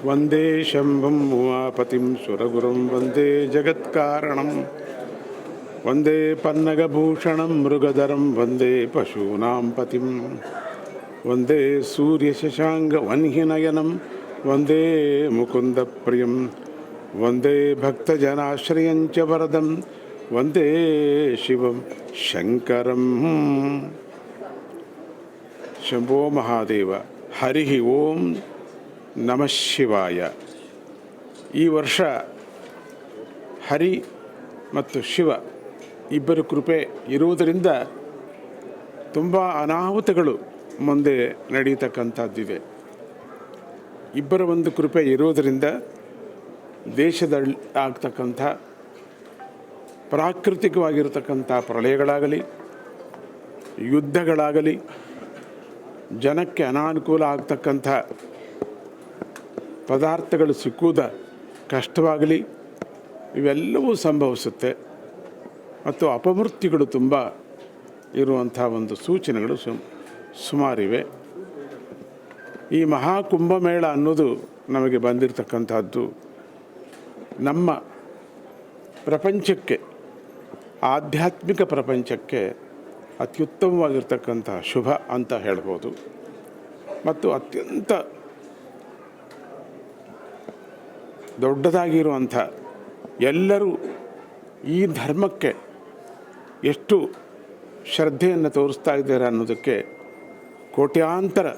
ವಂದೇ ಶಂಭಂ ಉಮಾಪತಿಂ ಸುರಗುರುಂ ವಂದೇ ಜಗತ್ಕಾರಣಂ ವಂದೇ ಪನ್ನಗಭೂಷಣಂ ಮೃಗಧರಂ ವಂದೇ ಪಶೂನಾಂ ಪತಿಂ ವಂದೇ ಸೂರ್ಯಶಶಾಂಕವನ್ಹಿನಯನಂ ವಂದೇ ಮುಕುಂದಪ್ರಿಯಂ ವಂದೇ ಭಕ್ತಜನಾಶ್ರಯಂಚ ವರದಂ ವಂದೇ ಶಿವಂ ಶಂಕರಂ. ಶಂಭೋ ಮಹಾದೇವ. ಹರಿ ಓಂ ನಮಃ ಶಿವಾಯ. ಈ ವರ್ಷ ಹರಿ ಮತ್ತು ಶಿವ ಇಬ್ಬರ ಕೃಪೆ ಇರುವುದರಿಂದ ತುಂಬ ಅನಾಹುತಗಳು ಮುಂದೆ ನಡೀತಕ್ಕಂಥದ್ದಿದೆ. ಇಬ್ಬರ ಒಂದು ಕೃಪೆ ಇರುವುದರಿಂದ ದೇಶದಲ್ಲಿ ಆಗ್ತಕ್ಕಂಥ ಪ್ರಾಕೃತಿಕವಾಗಿರತಕ್ಕಂಥ ಪ್ರಳಯಗಳಾಗಲಿ, ಯುದ್ಧಗಳಾಗಲಿ, ಜನಕ್ಕೆ ಅನಾನುಕೂಲ ಆಗ್ತಕ್ಕಂಥ ಪದಾರ್ಥಗಳು ಸಿಕ್ಕುವುದ ಕಷ್ಟವಾಗಲಿ, ಇವೆಲ್ಲವೂ ಸಂಭವಿಸುತ್ತೆ. ಮತ್ತು ಅಪಮೃತ್ಯುಗಳು ತುಂಬ ಇರುವಂಥ ಒಂದು ಸೂಚನೆಗಳು ಸುಮಾರಿವೆ. ಈ ಮಹಾಕುಂಭಮೇಳ ಅನ್ನೋದು ನಮಗೆ ಬಂದಿರತಕ್ಕಂಥದ್ದು ನಮ್ಮ ಪ್ರಪಂಚಕ್ಕೆ, ಆಧ್ಯಾತ್ಮಿಕ ಪ್ರಪಂಚಕ್ಕೆ ಅತ್ಯುತ್ತಮವಾಗಿರ್ತಕ್ಕಂಥ ಶುಭ ಅಂತ ಹೇಳ್ಬೋದು. ಮತ್ತು ಅತ್ಯಂತ ದೊಡ್ಡದಾಗಿರುವಂಥ, ಎಲ್ಲರೂ ಈ ಧರ್ಮಕ್ಕೆ ಎಷ್ಟು ಶ್ರದ್ಧೆಯನ್ನು ತೋರಿಸ್ತಾ ಇದ್ದಾರೆ ಅನ್ನೋದಕ್ಕೆ ಕೋಟ್ಯಾಂತರ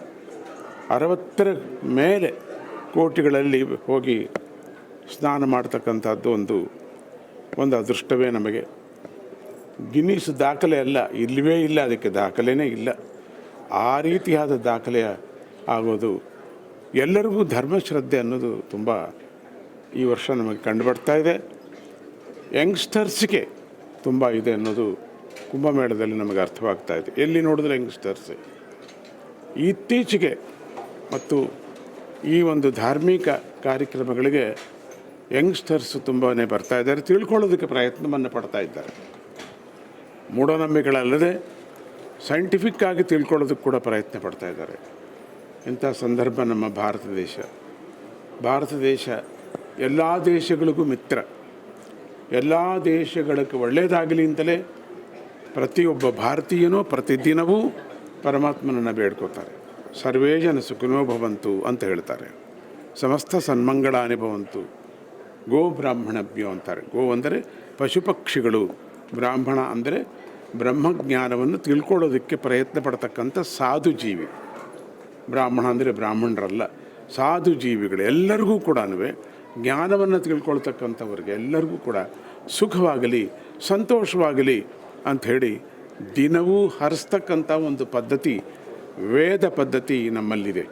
60ರ ಮೇಲೆ ಕೋಟಿಗಳಲ್ಲಿ ಹೋಗಿ ಸ್ನಾನ ಮಾಡ್ತಕ್ಕಂಥದ್ದು ಒಂದು ಅದೃಷ್ಟವೇ ನಮಗೆ. ಗಿನ್ನಿಸ್ ದಾಖಲೆ ಅಲ್ಲ, ಇಲ್ಲವೇ ಇಲ್ಲ, ಅದಕ್ಕೆ ದಾಖಲೆಯೇ ಇಲ್ಲ. ಆ ರೀತಿಯಾದ ದಾಖಲೆ ಆಗೋದು. ಎಲ್ಲರಿಗೂ ಧರ್ಮಶ್ರದ್ಧೆ ಅನ್ನೋದು ತುಂಬ ಈ ವರ್ಷ ನಮಗೆ ಕಂಡುಬರ್ತಾ ಇದೆ. ಯಂಗ್ಸ್ಟರ್ಸ್ಗೆ ತುಂಬ ಇದೆ ಅನ್ನೋದು ಕುಂಭಮೇಳದಲ್ಲಿ ನಮಗೆ ಅರ್ಥವಾಗ್ತಾ ಇದೆ. ಎಲ್ಲಿ ನೋಡಿದ್ರೆ ಯಂಗ್ಸ್ಟರ್ಸ್. ಇತ್ತೀಚೆಗೆ ಮತ್ತು ಈ ಒಂದು ಧಾರ್ಮಿಕ ಕಾರ್ಯಕ್ರಮಗಳಿಗೆ ಯಂಗ್ಸ್ಟರ್ಸ್ ತುಂಬಾ ಬರ್ತಾ ಇದ್ದಾರೆ, ತಿಳ್ಕೊಳ್ಳೋದಕ್ಕೆ ಪ್ರಯತ್ನವನ್ನು ಪಡ್ತಾ ಇದ್ದಾರೆ. ಮೂಢನಂಬಿಕೆಗಳಲ್ಲದೆ ಸೈಂಟಿಫಿಕ್ ಆಗಿ ತಿಳ್ಕೊಳ್ಳೋದಕ್ಕೆ ಕೂಡ ಪ್ರಯತ್ನ ಪಡ್ತಾ ಇದ್ದಾರೆ. ಇಂಥ ಸಂದರ್ಭ ನಮ್ಮ ಭಾರತ ದೇಶ ಎಲ್ಲ ದೇಶಗಳಿಗೂ ಮಿತ್ರ. ಎಲ್ಲ ದೇಶಗಳಿಗೆ ಒಳ್ಳೆಯದಾಗಲಿ ಅಂತಲೇ ಪ್ರತಿಯೊಬ್ಬ ಭಾರತೀಯನೂ ಪ್ರತಿದಿನವೂ ಪರಮಾತ್ಮನನ್ನು ಬೇಡ್ಕೋತಾರೆ. ಸರ್ವೇ ಜನ ಸುಖಿನೋ ಭವಂತು ಅಂತ ಹೇಳ್ತಾರೆ. ಸಮಸ್ತ ಸನ್ಮಂಗಳಾನಿ ಭವಂತು. ಗೋ ಬ್ರಾಹ್ಮಣಭ್ಯೋ ಅಂತಾರೆ. ಗೋ ಅಂದರೆ ಪಶು ಪಕ್ಷಿಗಳು, ಬ್ರಾಹ್ಮಣ ಅಂದರೆ ಬ್ರಹ್ಮಜ್ಞಾನವನ್ನು ತಿಳ್ಕೊಳ್ಳೋದಕ್ಕೆ ಪ್ರಯತ್ನ ಪಡ್ತಕ್ಕಂಥ ಸಾಧು ಜೀವಿ. ಬ್ರಾಹ್ಮಣ ಅಂದರೆ ಬ್ರಾಹ್ಮಣರಲ್ಲ, ಸಾಧು ಜೀವಿಗಳು. ಎಲ್ಲರಿಗೂ ಕೂಡ ಜ್ಞಾನವನ್ನು ತಿಳ್ಕೊಳ್ತಕ್ಕಂಥವ್ರಿಗೆ ಎಲ್ಲರಿಗೂ ಕೂಡ ಸುಖವಾಗಲಿ, ಸಂತೋಷವಾಗಲಿ ಅಂಥೇಳಿ ದಿನವೂ ಹರಿಸ್ತಕ್ಕಂಥ ಒಂದು ಪದ್ಧತಿ, ವೇದ ಪದ್ಧತಿ ನಮ್ಮಲ್ಲಿದೆ.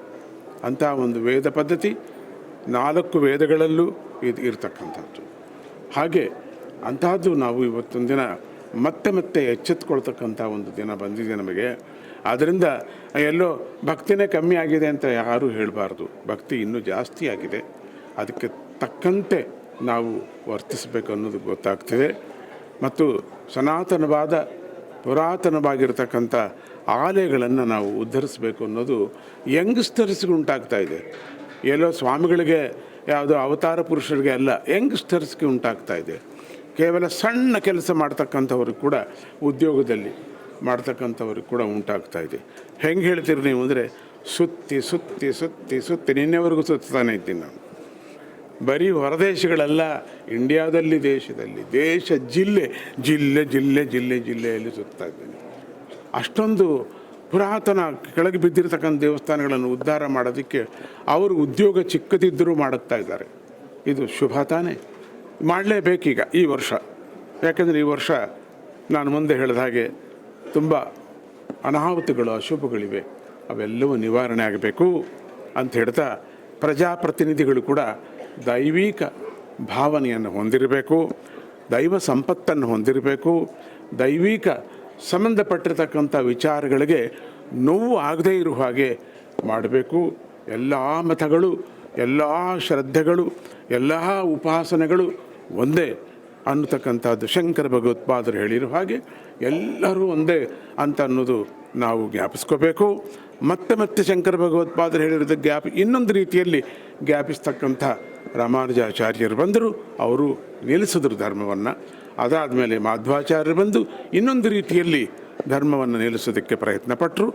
ಅಂಥ ಒಂದು ವೇದ ಪದ್ಧತಿ 4 ವೇದಗಳಲ್ಲೂ ಇರ್ತಕ್ಕಂಥದ್ದು. ಹಾಗೆ ಅಂಥದ್ದು ನಾವು ಇವತ್ತೊಂದು ದಿನ ಮತ್ತೆ ಎಚ್ಚೆತ್ಕೊಳ್ತಕ್ಕಂಥ ಒಂದು ದಿನ ಬಂದಿದೆ ನಮಗೆ. ಆದ್ದರಿಂದ ಎಲ್ಲೋ ಭಕ್ತಿನೇ ಕಮ್ಮಿ ಆಗಿದೆ ಅಂತ ಯಾರೂ ಹೇಳಬಾರ್ದು. ಭಕ್ತಿ ಇನ್ನೂ ಜಾಸ್ತಿ ಆಗಿದೆ. ಅದಕ್ಕೆ ತಕ್ಕಂತೆ ನಾವು ವರ್ತಿಸಬೇಕು ಅನ್ನೋದು ಗೊತ್ತಾಗ್ತಿದೆ. ಮತ್ತು ಸನಾತನವಾದ ಪುರಾತನವಾಗಿರ್ತಕ್ಕಂಥ ಆಲಯಗಳನ್ನು ನಾವು ಉದ್ಧರಿಸಬೇಕು ಅನ್ನೋದು ಯಂಗ್ಸ್ಟರ್ಸ್ಗೆ ಉಂಟಾಗ್ತಾ ಇದೆ. ಎಲ್ಲೋ ಸ್ವಾಮಿಗಳಿಗೆ, ಯಾವುದೋ ಅವತಾರ ಪುರುಷರಿಗೆ ಅಲ್ಲ, ಯಂಗ್ಸ್ಟರ್ಸ್ಗೆ ಉಂಟಾಗ್ತಾ ಇದೆ. ಕೇವಲ ಸಣ್ಣ ಕೆಲಸ ಮಾಡ್ತಕ್ಕಂಥವ್ರಿಗೆ ಕೂಡ, ಉದ್ಯೋಗದಲ್ಲಿ ಮಾಡ್ತಕ್ಕಂಥವ್ರಿಗೆ ಕೂಡ ಉಂಟಾಗ್ತಾ ಇದೆ. ಹೆಂಗೆ ಹೇಳ್ತೀರಿ ನೀವು ಅಂದರೆ, ಸುತ್ತಿ ನಿನ್ನೆವರೆಗೂ ಸುತ್ತಾನೆ ಇದ್ದೀನಿ ನಾನು. ಬರೀ ಹೊರದೇಶಗಳಲ್ಲ, ಇಂಡಿಯಾದಲ್ಲಿ, ಜಿಲ್ಲೆಯಲ್ಲಿ ಸುತ್ತಾ ಇದ್ದೇನೆ. ಅಷ್ಟೊಂದು ಪುರಾತನ ಕೆಳಗೆ ಬಿದ್ದಿರತಕ್ಕಂಥ ದೇವಸ್ಥಾನಗಳನ್ನು ಉದ್ಧಾರ ಮಾಡೋದಕ್ಕೆ ಅವರು ಉದ್ಯೋಗ ಚಿಕ್ಕದಿದ್ದರೂ ಮಾಡುತ್ತಾ ಇದ್ದಾರೆ. ಇದು ಶುಭ ತಾನೇ? ಮಾಡಲೇಬೇಕೀಗ ಈ ವರ್ಷ. ಯಾಕೆಂದರೆ ಈ ವರ್ಷ ನಾನು ಮುಂದೆ ಹೇಳಿದ ಹಾಗೆ ತುಂಬ ಅನಾಹುತಗಳು, ಅಶುಭಗಳಿವೆ. ಅವೆಲ್ಲವೂ ನಿವಾರಣೆ ಆಗಬೇಕು ಅಂತ ಹೇಳ್ತಾ, ಪ್ರಜಾಪ್ರತಿನಿಧಿಗಳು ಕೂಡ ದೈವಿಕ ಭಾವನೆಯನ್ನು ಹೊಂದಿರಬೇಕು, ದೈವ ಸಂಪತ್ತನ್ನು ಹೊಂದಿರಬೇಕು. ದೈವಿಕ ಸಂಬಂಧಪಟ್ಟಿರ್ತಕ್ಕಂಥ ವಿಚಾರಗಳಿಗೆ ನೋವು ಆಗದೇ ಇರುವ ಹಾಗೆ ಮಾಡಬೇಕು. ಎಲ್ಲ ಮತಗಳು, ಎಲ್ಲ ಶ್ರದ್ಧೆಗಳು, ಎಲ್ಲ ಉಪಾಸನೆಗಳು ಒಂದೇ ಅನ್ನತಕ್ಕಂಥದ್ದು ಶಂಕರ ಭಗವತ್ಪಾದರು ಹೇಳಿರೋ ಹಾಗೆ ಎಲ್ಲರೂ ಒಂದೇ ಅಂತ ಅನ್ನೋದು ನಾವು ಜ್ಞಾಪಿಸ್ಕೋಬೇಕು. ಮತ್ತೆ ಮತ್ತೆ ಶಂಕರ ಭಗವತ್ಪಾದರು ಹೇಳಿರೋದು ಇನ್ನೊಂದು ರೀತಿಯಲ್ಲಿ ಜ್ಞಾಪಿಸ್ತಕ್ಕಂಥ ರಾಮಾನುಜಾಚಾರ್ಯರು ಬಂದರು, ಅವರು ನಿಲ್ಲಿಸಿದ್ರು ಧರ್ಮವನ್ನು. ಅದಾದಮೇಲೆ ಮಾಧ್ವಾಚಾರ್ಯರು ಬಂದು ಇನ್ನೊಂದು ರೀತಿಯಲ್ಲಿ ಧರ್ಮವನ್ನು ನಿಲ್ಲಿಸೋದಕ್ಕೆ ಪ್ರಯತ್ನ ಪಟ್ಟರು.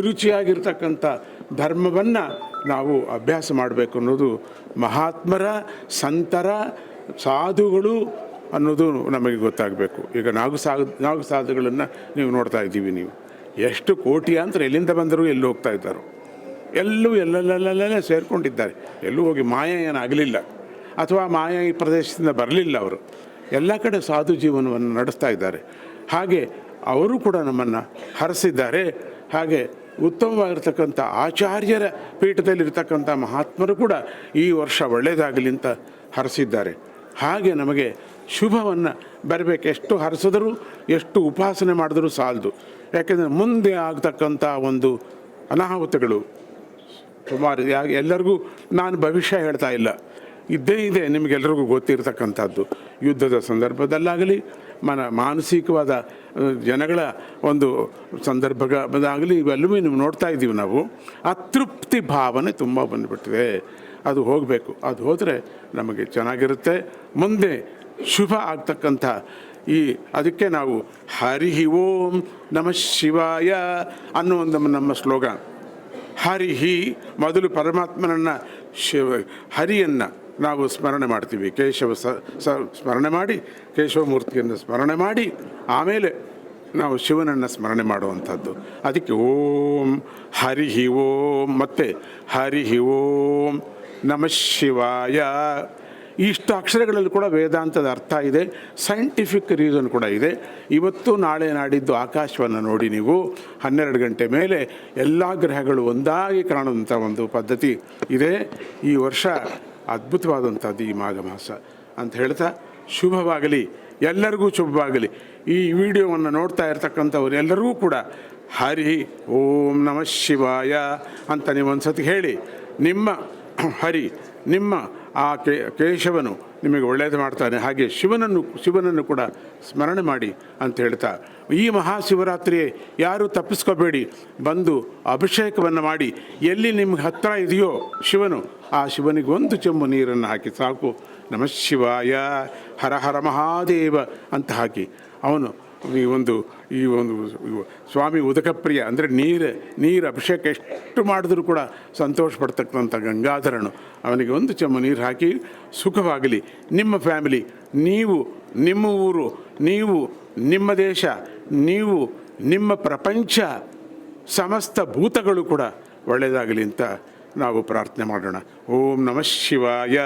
ರುಚಿಯಾಗಿರ್ತಕ್ಕಂಥ ಧರ್ಮವನ್ನು ನಾವು ಅಭ್ಯಾಸ ಮಾಡಬೇಕು ಅನ್ನೋದು ಮಹಾತ್ಮರ, ಸಂತರ, ಸಾಧುಗಳು ಅನ್ನೋದು ನಮಗೆ ಗೊತ್ತಾಗಬೇಕು. ಈಗ ನಾಲ್ಕು ಸಾಧುಗಳನ್ನು ನೀವು ನೋಡ್ತಾ ಇದ್ದೀವಿ. ನೀವು ಎಷ್ಟು ಕೋಟ್ಯಾಂತರ ಎಲ್ಲಿಂದ ಬಂದರೂ ಎಲ್ಲಿ ಹೋಗ್ತಾ ಇದ್ದಾರೋ, ಎಲ್ಲೆಲ್ಲೇ ಸೇರಿಕೊಂಡಿದ್ದಾರೆ. ಎಲ್ಲೂ ಹೋಗಿ ಮಾಯ ಏನಾಗಲಿಲ್ಲ, ಅಥವಾ ಮಾಯ ಈ ಪ್ರದೇಶದಿಂದ ಬರಲಿಲ್ಲ. ಅವರು ಎಲ್ಲ ಕಡೆ ಸಾಧು ಜೀವನವನ್ನು ನಡೆಸ್ತಾ ಇದ್ದಾರೆ. ಹಾಗೆ ಅವರು ಕೂಡ ನಮ್ಮನ್ನು ಹರಸಿದ್ದಾರೆ. ಹಾಗೆ ಉತ್ತಮವಾಗಿರ್ತಕ್ಕಂಥ ಆಚಾರ್ಯರ ಪೀಠದಲ್ಲಿರ್ತಕ್ಕಂಥ ಮಹಾತ್ಮರು ಕೂಡ ಈ ವರ್ಷ ಒಳ್ಳೆಯದಾಗಲಿ ಅಂತ ಹರಸಿದ್ದಾರೆ. ಹಾಗೆ ನಮಗೆ ಶುಭವನ್ನು ಬರಬೇಕು. ಎಷ್ಟು ಹರಿಸಿದರೂ, ಎಷ್ಟು ಉಪಾಸನೆ ಮಾಡಿದರೂ ಸಾಲದು. ಯಾಕೆಂದರೆ ಮುಂದೆ ಆಗ್ತಕ್ಕಂಥ ಒಂದು ಅನಾಹುತಗಳು ಸುಮಾರು. ಎಲ್ಲರಿಗೂ ನಾನು ಭವಿಷ್ಯ ಹೇಳ್ತಾ ಇಲ್ಲ, ಇದ್ದೇ ಇದೆ, ನಿಮಗೆಲ್ಲರಿಗೂ ಗೊತ್ತಿರತಕ್ಕಂಥದ್ದು. ಯುದ್ಧದ ಸಂದರ್ಭದಲ್ಲಾಗಲಿ, ಮಾನಸಿಕವಾದ ಜನಗಳ ಒಂದು ಸಂದರ್ಭದಾಗಲಿ, ಇವೆಲ್ಲವೂ ನೀವು ನೋಡ್ತಾ ಇದ್ದೀವಿ. ನಾವು ಅತೃಪ್ತಿ ಭಾವನೆ ತುಂಬ ಬಂದುಬಿಟ್ಟಿದೆ. ಅದು ಹೋಗಬೇಕು. ಅದು ಹೋದರೆ ನಮಗೆ ಚೆನ್ನಾಗಿರುತ್ತೆ. ಮುಂದೆ ಶುಭ ಆಗ್ತಕ್ಕಂಥ ಅದಕ್ಕೆ ನಾವು ಹರಿ ಓಂ ನಮಃ ಶಿವಾಯ ಅನ್ನೋ ಒಂದು ನಮ್ಮ ಸ್ಲೋಗನ್. ಹರಿಹಿ ಮೊದಲು ಪರಮಾತ್ಮನನ್ನು ಹರಿಯನ್ನು ನಾವು ಸ್ಮರಣೆ ಮಾಡ್ತೀವಿ. ಕೇಶವ ಸ್ಮರಣೆ ಮಾಡಿ, ಕೇಶವಮೂರ್ತಿಯನ್ನು ಸ್ಮರಣೆ ಮಾಡಿ, ಆಮೇಲೆ ನಾವು ಶಿವನನ್ನು ಸ್ಮರಣೆ ಮಾಡುವಂಥದ್ದು. ಅದಕ್ಕೆ ಓಂ ಹರಿ ಓಂ, ಮತ್ತು ಹರಿ ಓಂ ನಮಃ ಶಿವಾಯ. ಇಷ್ಟು ಅಕ್ಷರಗಳಲ್ಲಿ ಕೂಡ ವೇದಾಂತದ ಅರ್ಥ ಇದೆ, ಸೈಂಟಿಫಿಕ್ ರೀಸನ್ ಕೂಡ ಇದೆ. ಇವತ್ತು ನಾಳೆ ನಾಡಿದ್ದು ಆಕಾಶವನ್ನು ನೋಡಿ ನೀವು 12 ಗಂಟೆ ಮೇಲೆ ಎಲ್ಲ ಗ್ರಹಗಳು ಒಂದಾಗಿ ಕಾಣುವಂಥ ಒಂದು ಪದ್ಧತಿ ಇದೆ. ಈ ವರ್ಷ ಅದ್ಭುತವಾದಂಥದ್ದು ಈ ಮಾಘ ಮಾಸ ಅಂತ ಹೇಳ್ತಾ, ಶುಭವಾಗಲಿ, ಎಲ್ಲರಿಗೂ ಶುಭವಾಗಲಿ. ಈ ವಿಡಿಯೋವನ್ನು ನೋಡ್ತಾ ಇರ್ತಕ್ಕಂಥವ್ರು ಎಲ್ಲರಿಗೂ ಕೂಡ ಹರಿ ಓಂ ನಮಃ ಶಿವಾಯ ಅಂತ ನೀವು ಒಂದು ಸತಿ ಹೇಳಿ, ನಿಮ್ಮ ಹರಿ, ನಿಮ್ಮ ಆ ಕೇಶವನು ನಿಮಗೆ ಒಳ್ಳೆಯದು ಮಾಡ್ತಾನೆ. ಹಾಗೆ ಶಿವನನ್ನು ಕೂಡ ಸ್ಮರಣೆ ಮಾಡಿ ಅಂತ ಹೇಳ್ತಾ, ಈ ಮಹಾಶಿವರಾತ್ರಿ ಯಾರೂ ತಪ್ಪಿಸ್ಕೋಬೇಡಿ, ಬಂದು ಅಭಿಷೇಕವನ್ನು ಮಾಡಿ. ಎಲ್ಲಿ ನಿಮ್ಗೆ ಹತ್ತಿರ ಇದೆಯೋ ಶಿವನು, ಆ ಶಿವನಿಗೆ ಒಂದು ಚೆಂಬು ನೀರನ್ನು ಹಾಕಿ ಸಾಕು. ನಮಃ ಶಿವಾಯ, ಹರ ಹರ ಮಹಾದೇವ ಅಂತ ಹಾಕಿ, ಅವನು ಈ ಒಂದು ಸ್ವಾಮಿ ಉದಕಪ್ರಿಯ ಅಂದರೆ ನೀರು ಅಭಿಷೇಕ ಎಷ್ಟು ಮಾಡಿದ್ರೂ ಕೂಡ ಸಂತೋಷ ಪಡ್ತಕ್ಕಂಥ ಗಂಗಾಧರನು, ಅವನಿಗೆ ಒಂದು ಚೆಂಬು ನೀರು ಹಾಕಿ ಸುಖವಾಗಲಿ. ನಿಮ್ಮ ಫ್ಯಾಮಿಲಿ, ನೀವು ನಿಮ್ಮ ಊರು, ನೀವು ನಿಮ್ಮ ದೇಶ, ನೀವು ನಿಮ್ಮ ಪ್ರಪಂಚ, ಸಮಸ್ತ ಭೂತಗಳು ಕೂಡ ಒಳ್ಳೆಯದಾಗಲಿ ಅಂತ ನಾವು ಪ್ರಾರ್ಥನೆ ಮಾಡೋಣ. ಓಂ ನಮಃ ಶಿವಾಯ.